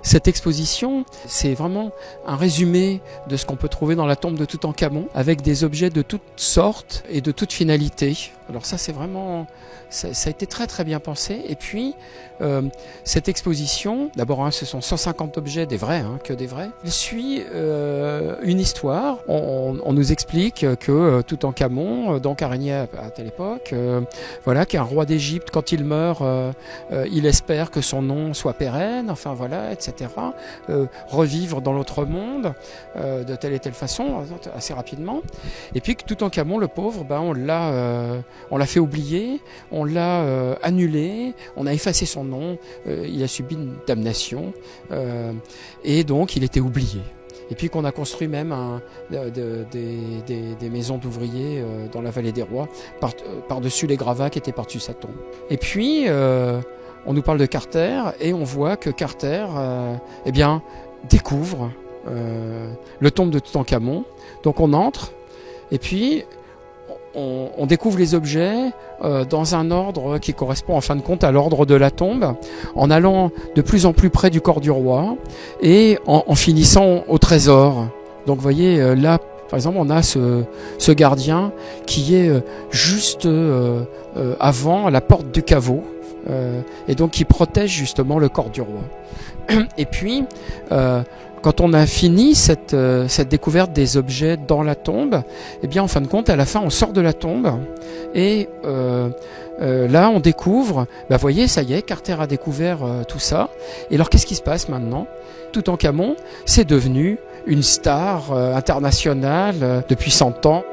Cette exposition, c'est vraiment un résumé de ce qu'on peut trouver dans la tombe de Toutankhamon, avec des objets de toutes sortes et de toutes finalités. Alors ça, c'est vraiment, ça a été très très bien pensé. Et puis, cette exposition, d'abord, ce sont 150 objets, des vrais, que des vrais. Elle suit une histoire. On nous explique que Toutankhamon, donc a régné à telle époque, voilà, qu'un roi d'Égypte, quand il meurt, il espère que son nom soit pérenne, enfin voilà, etc. Revivre dans l'autre monde de telle et telle façon, assez rapidement. Et puis que Toutankhamon, le pauvre, on l'a fait oublier, on l'a annulé, on a effacé son nom, il a subi une damnation, et donc il était oublié. Et puis qu'on a construit même des maisons d'ouvriers dans la vallée des rois, par-dessus les gravats qui étaient par-dessus sa tombe. Et puis, on nous parle de Carter, et on voit que Carter découvre le tombe de Toutankhamon. Donc on entre, et puis on découvre les objets dans un ordre qui correspond en fin de compte à l'ordre de la tombe, en allant de plus en plus près du corps du roi et en finissant au trésor. Donc vous voyez, là par exemple on a ce gardien qui est juste avant la porte du caveau, et donc qui protège justement le corps du roi. Et puis quand on a fini cette découverte des objets dans la tombe, eh bien en fin de compte, à la fin, on sort de la tombe et là, on découvre, voyez, ça y est, Carter a découvert tout ça. Et alors, qu'est-ce qui se passe maintenant? Toutankhamon, c'est devenu une star internationale depuis 100 ans.